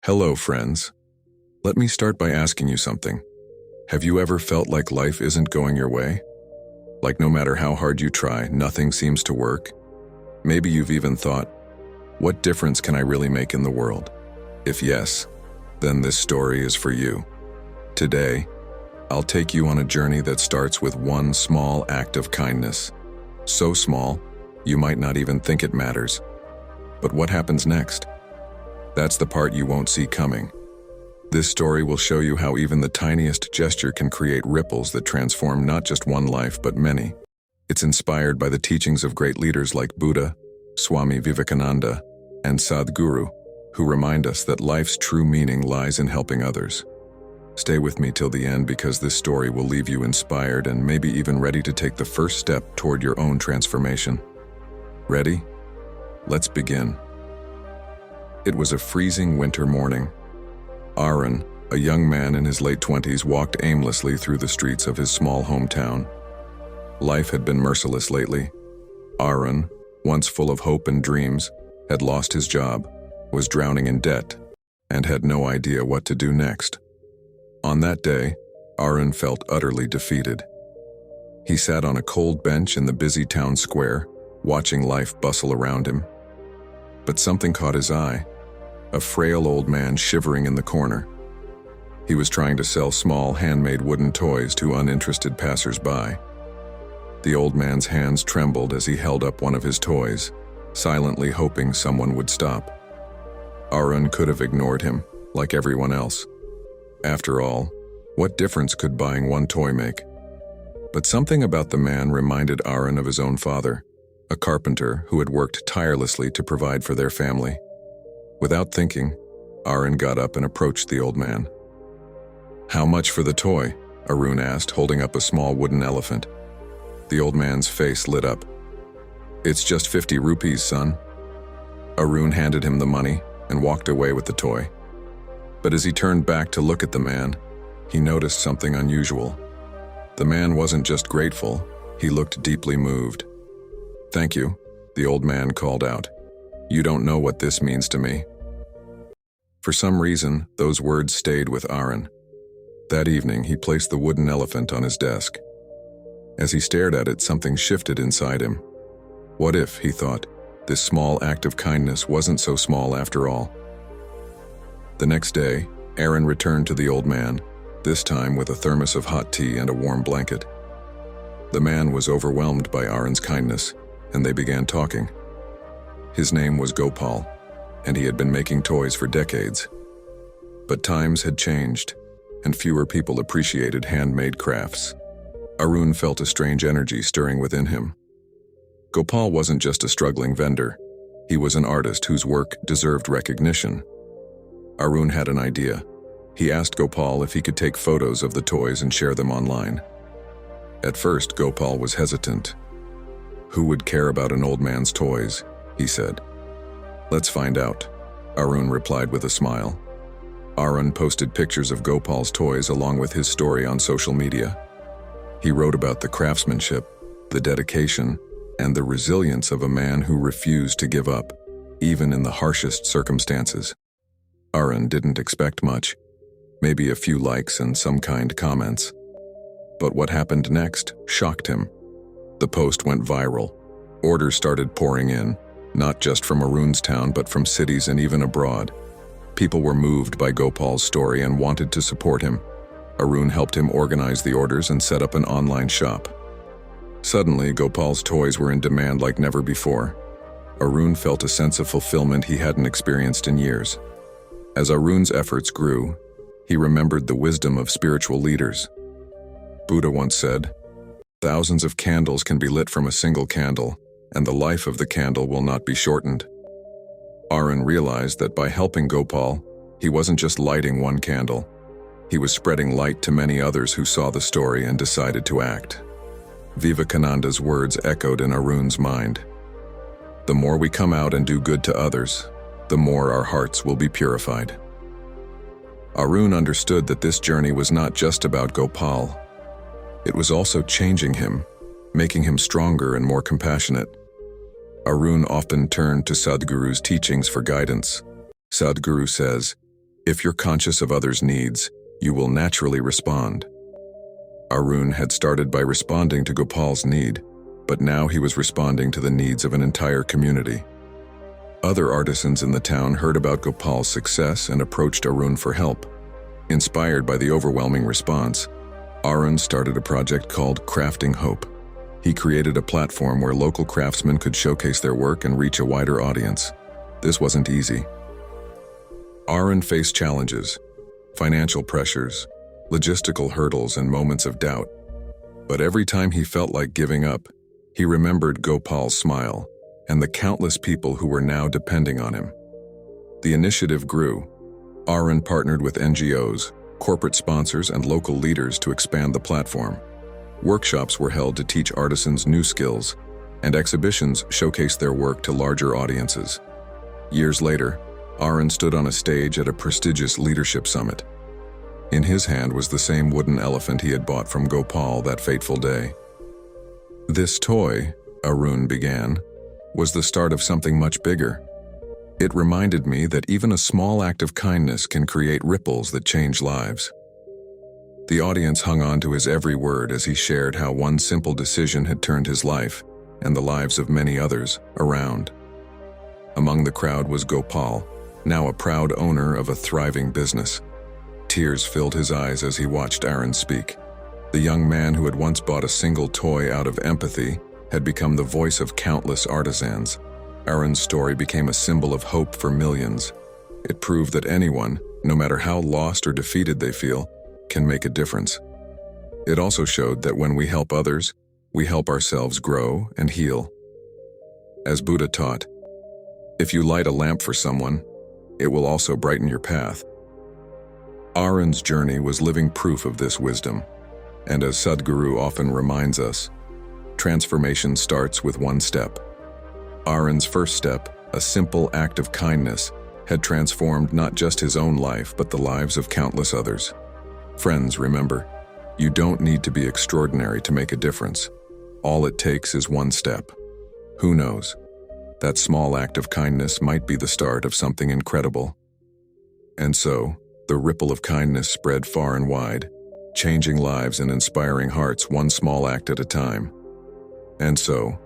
Hello, friends. Let me start by asking you something. Have you ever felt like life isn't going your way? Like no matter how hard you try, nothing seems to work? Maybe you've even thought, what difference can I really make in the world? If yes, then this story is for you. Today, I'll take you on a journey that starts with one small act of kindness. So small, you might not even think it matters. But what happens next? That's the part you won't see coming. This story will show you how even the tiniest gesture can create ripples that transform not just one life but many. It's inspired by the teachings of great leaders like Buddha, Swami Vivekananda, and Sadhguru, who remind us that life's true meaning lies in helping others. Stay with me till the end because this story will leave you inspired and maybe even ready to take the first step toward your own transformation. Ready? Let's begin. It was a freezing winter morning. Arun, a young man in his late 20s, walked aimlessly through the streets of his small hometown. Life had been merciless lately. Arun, once full of hope and dreams, had lost his job, was drowning in debt, and had no idea what to do next. On that day, Arun felt utterly defeated. He sat on a cold bench in the busy town square, watching life bustle around him. But something caught his eye, a frail old man shivering in the corner. He was trying to sell small handmade wooden toys to uninterested passers-by. The old man's hands trembled as he held up one of his toys, silently hoping someone would stop. Arun could have ignored him, like everyone else. After all, what difference could buying one toy make? But something about the man reminded Arun of his own father, a carpenter who had worked tirelessly to provide for their family. Without thinking, Arun got up and approached the old man. "How much for the toy?" Arun asked, holding up a small wooden elephant. The old man's face lit up. "It's just 50 rupees, son." Arun handed him the money and walked away with the toy. But as he turned back to look at the man, he noticed something unusual. The man wasn't just grateful, he looked deeply moved. "Thank you," the old man called out. "You don't know what this means to me." For some reason, those words stayed with Arun. That evening, he placed the wooden elephant on his desk. As he stared at it, something shifted inside him. What if, he thought, this small act of kindness wasn't so small after all? The next day, Arun returned to the old man, this time with a thermos of hot tea and a warm blanket. The man was overwhelmed by Arun's kindness, and they began talking. His name was Gopal, and he had been making toys for decades. But times had changed, and fewer people appreciated handmade crafts. Arun felt a strange energy stirring within him. Gopal wasn't just a struggling vendor. He was an artist whose work deserved recognition. Arun had an idea. He asked Gopal if he could take photos of the toys and share them online. At first, Gopal was hesitant. "Who would care about an old man's toys?" he said. "Let's find out," Arun replied with a smile. Arun posted pictures of Gopal's toys along with his story on social media. He wrote about the craftsmanship, the dedication, and the resilience of a man who refused to give up, even in the harshest circumstances. Arun didn't expect much, maybe a few likes and some kind comments. But what happened next shocked him. The post went viral. Orders started pouring in, not just from Arun's town but from cities and even abroad. People were moved by Gopal's story and wanted to support him. Arun helped him organize the orders and set up an online shop. Suddenly, Gopal's toys were in demand like never before. Arun felt a sense of fulfillment he hadn't experienced in years. As Arun's efforts grew, he remembered the wisdom of spiritual leaders. Buddha once said, "Thousands of candles can be lit from a single candle, and the life of the candle will not be shortened." Arun realized that by helping Gopal, he wasn't just lighting one candle. He was spreading light to many others who saw the story and decided to act. Vivekananda's words echoed in Arun's mind. "The more we come out and do good to others, the more our hearts will be purified." Arun understood that this journey was not just about Gopal. It was also changing him, making him stronger and more compassionate. Arun often turned to Sadhguru's teachings for guidance. Sadhguru says, If you're conscious of others' needs, you will naturally respond. Arun had started by responding to Gopal's need, but now he was responding to the needs of an entire community. Other artisans in the town heard about Gopal's success and approached Arun for help. Inspired by the overwhelming response, Arun started a project called Crafting Hope. He created a platform where local craftsmen could showcase their work and reach a wider audience. This wasn't easy. Arun faced challenges, financial pressures, logistical hurdles, and moments of doubt. But every time he felt like giving up, he remembered Gopal's smile and the countless people who were now depending on him. The initiative grew. Arun partnered with NGOs, corporate sponsors, and local leaders to expand the platform. Workshops were held to teach artisans new skills, and exhibitions showcased their work to larger audiences. Years later, Arun stood on a stage at a prestigious leadership summit. In his hand was the same wooden elephant he had bought from Gopal that fateful day. "This toy," Arun began, "was the start of something much bigger. It reminded me that even a small act of kindness can create ripples that change lives." The audience hung on to his every word as he shared how one simple decision had turned his life and the lives of many others around. Among the crowd was Gopal, now a proud owner of a thriving business. Tears filled his eyes as he watched Arun speak. The young man who had once bought a single toy out of empathy had become the voice of countless artisans. Arun's story became a symbol of hope for millions. It proved that anyone, no matter how lost or defeated they feel, can make a difference. It also showed that when we help others, we help ourselves grow and heal. As Buddha taught, if you light a lamp for someone, it will also brighten your path. Arun's journey was living proof of this wisdom, and as Sadhguru often reminds us, transformation starts with one step. Arun's first step, a simple act of kindness, had transformed not just his own life but the lives of countless others. Friends, remember, you don't need to be extraordinary to make a difference. All it takes is one step. Who knows? That small act of kindness might be the start of something incredible. And so, the ripple of kindness spread far and wide, changing lives and inspiring hearts one small act at a time. And so,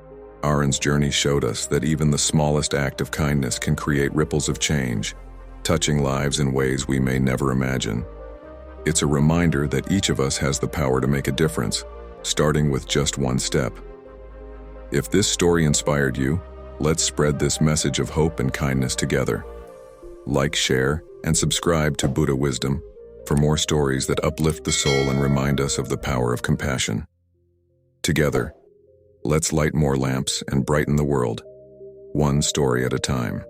Arun's journey showed us that even the smallest act of kindness can create ripples of change, touching lives in ways we may never imagine. It's a reminder that each of us has the power to make a difference, starting with just one step. If this story inspired you, let's spread this message of hope and kindness together. Like, share, and subscribe to Buddha Wisdom for more stories that uplift the soul and remind us of the power of compassion. Together, let's light more lamps and brighten the world, one story at a time.